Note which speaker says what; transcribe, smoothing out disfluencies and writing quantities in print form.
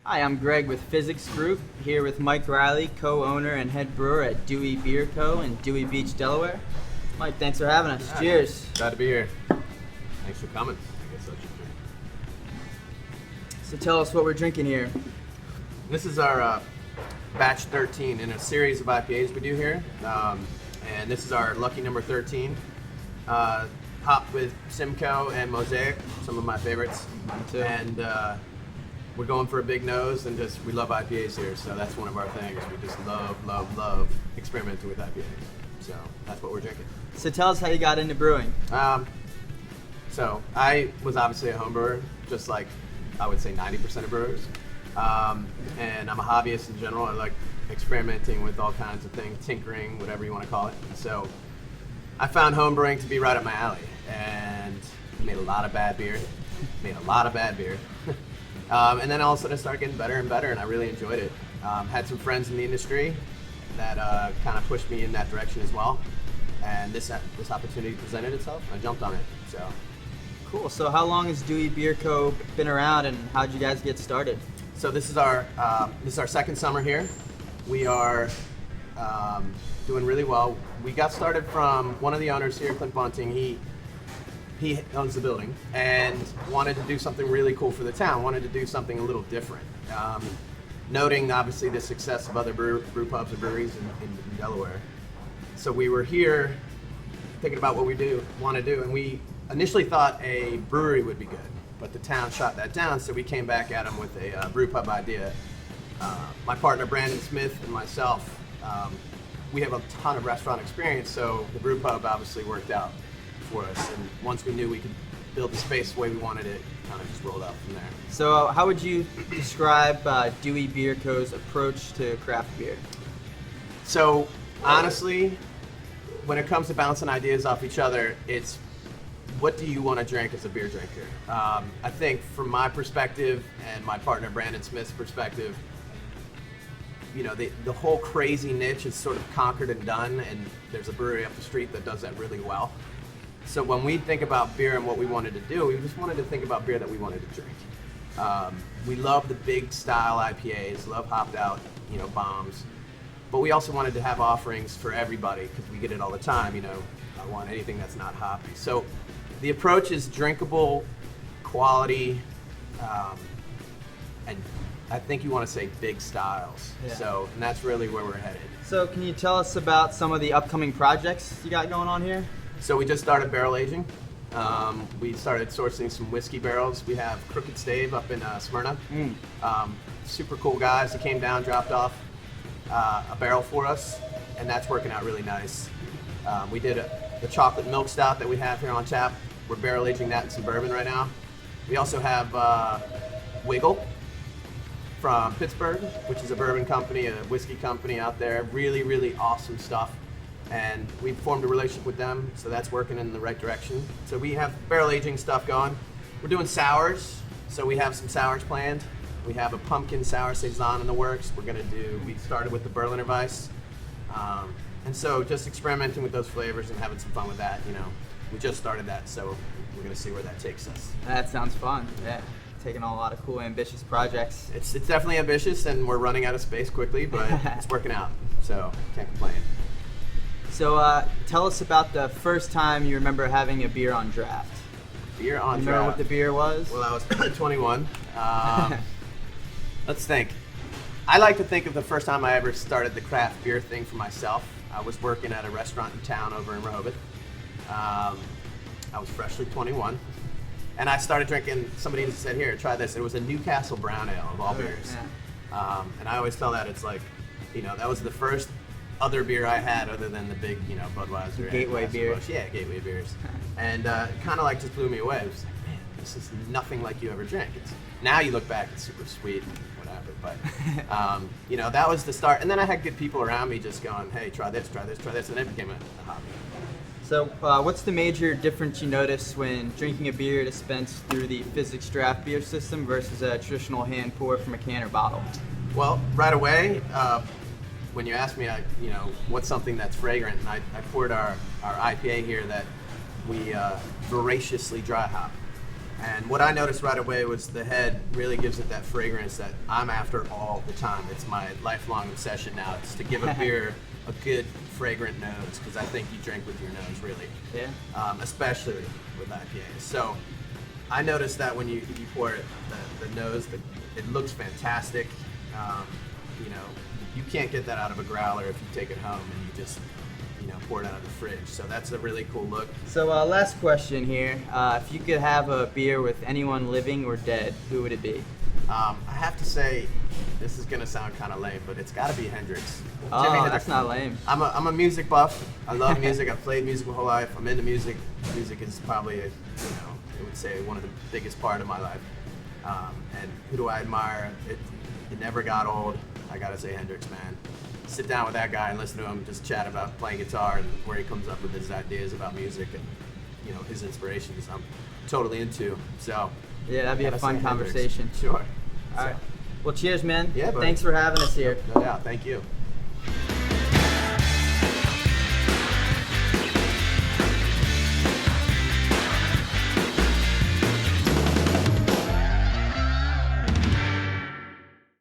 Speaker 1: Hi, I'm Greg with Fizzics Group, here with Mike Riley, co-owner and head brewer at Dewey Beer Co. in Dewey Beach, Delaware. Mike, thanks for having us.
Speaker 2: Yeah,
Speaker 1: Cheers.
Speaker 2: Glad to be here. Thanks for coming. I guess I should drink.
Speaker 1: So tell us what we're drinking here.
Speaker 2: This is our batch 13 in a series of IPAs we do here. And this is our lucky number 13. Hopped with Simcoe and Mosaic, some of my favorites.
Speaker 1: Mine too.
Speaker 2: And we're going for a big nose, and we love IPAs here, so that's one of our things. We just love experimenting with IPAs. So that's what we're drinking.
Speaker 1: So tell us how you got into brewing.
Speaker 2: So I was obviously a home brewer, just like I would say 90% of brewers. And I'm a hobbyist in general. I like experimenting with all kinds of things, tinkering, whatever you want to call it. So I found home brewing to be right up my alley, and made a lot of bad beer. And then all of a sudden it started getting better and better, and I really enjoyed it. Had some friends in the industry that kind of pushed me in that direction as well. And this opportunity presented itself, and I jumped on it. So
Speaker 1: Cool. So how long has Dewey Beer Co. been around, and how'd you guys get started?
Speaker 2: So this is our second summer here. We are doing really well. We got started from one of the owners here, Clint Bunting. He owns the building and wanted to do something really cool for the town, wanted to do something a little different. Noting obviously the success of other brew pubs and breweries in Delaware. So we were here thinking about what we want to do, and we initially thought a brewery would be good, but the town shot that down, so we came back at them with a brew pub idea. My partner Brandon Smith and myself, we have a ton of restaurant experience, so the brew pub obviously worked out for us, and once we knew we could build the space the way we wanted it, kind of just rolled out from there.
Speaker 1: So how would you describe Dewey Beer Co.'s approach to craft beer?
Speaker 2: So honestly, when it comes to bouncing ideas off each other, it's what do you want to drink as a beer drinker? I think from my perspective and my partner Brandon Smith's perspective, you know, the whole crazy niche is sort of conquered and done, and there's a brewery up the street that does that really well. So when we think about beer and what we wanted to do, we just wanted to think about beer that we wanted to drink. We love the big style IPAs, love hopped out, bombs. But we also wanted to have offerings for everybody, because we get it all the time, I want anything that's not hoppy. So the approach is drinkable, quality, and I think you want to say big styles.
Speaker 1: Yeah.
Speaker 2: And that's really where we're headed.
Speaker 1: So can you tell us about some of the upcoming projects you got going on here?
Speaker 2: So we just started barrel aging. We started sourcing some whiskey barrels. We have Crooked Stave up in Smyrna. Super cool guys. He came down, dropped off a barrel for us, and that's working out really nice. We did the chocolate milk stout that we have here on tap. We're barrel aging that in some bourbon right now. We also have Wiggle from Pittsburgh, which is a bourbon company, a whiskey company out there. Really, really awesome stuff. And we've formed a relationship with them, so that's working in the right direction. So we have barrel aging stuff going. We're doing sours, so we have some sours planned. We have a pumpkin sour saison in the works. We started with the Berliner Weiss. And so just experimenting with those flavors and having some fun with that, we just started that, so we're gonna see where that takes us.
Speaker 1: That sounds fun, yeah. Taking on a lot of cool, ambitious projects.
Speaker 2: It's definitely ambitious, and we're running out of space quickly, but it's working out, so can't complain.
Speaker 1: So tell us about the first time you remember having a beer on draft.
Speaker 2: Beer on draft.
Speaker 1: Remember what the beer was?
Speaker 2: Well, I was 21. Let's think. I like to think of the first time I ever started the craft beer thing for myself. I was working at a restaurant in town over in Rehoboth. I was freshly 21. And I started drinking, somebody said, here, try this. It was a Newcastle Brown Ale of all beers.
Speaker 1: Yeah.
Speaker 2: And I always tell that it's like, that was the first other beer I had other than the big, Budweiser.
Speaker 1: Gateway beer.
Speaker 2: Yeah, gateway beers. And kind of like just blew me away. It was like, man, this is nothing like you ever drank. Now you look back, it's super sweet and whatever. But, that was the start. And then I had good people around me just going, hey, try this. And it became a hobby.
Speaker 1: So what's the major difference you notice when drinking a beer dispensed through the Fizzics draft beer system versus a traditional hand pour from a can or bottle?
Speaker 2: Well, right away, when you asked me, what's something that's fragrant, and I poured our IPA here that we voraciously dry hop. And what I noticed right away was the head really gives it that fragrance that I'm after all the time. It's my lifelong obsession now. It's to give a beer a good fragrant nose, because I think you drink with your nose, really.
Speaker 1: Yeah.
Speaker 2: Especially with IPAs. So I noticed that when you pour it, the nose, it looks fantastic. You know, you can't get that out of a growler if you take it home and you just, you know, pour it out of the fridge. So that's a really cool look.
Speaker 1: So last question here. If you could have a beer with anyone living or dead, who would it be?
Speaker 2: I have to say, this is gonna sound kind of lame, but it's got to be Hendrix.
Speaker 1: Oh,
Speaker 2: Jimi Hendrix.
Speaker 1: that's not lame.
Speaker 2: I'm a music buff. I love music. I've played music my whole life. I'm into music. Music is probably, I would say, one of the biggest part of my life. And who do I admire? It never got old. I gotta say Hendrix, man. Sit down with that guy and listen to him just chat about playing guitar and where he comes up with his ideas about music and, you know, his inspirations. I'm totally into. So
Speaker 1: Yeah, that'd be a
Speaker 2: gotta
Speaker 1: fun
Speaker 2: say Hendrix.
Speaker 1: conversation.
Speaker 2: Sure.
Speaker 1: All right. Well, cheers, man.
Speaker 2: Yeah, buddy.
Speaker 1: Thanks for having us here.
Speaker 2: No doubt. Thank you.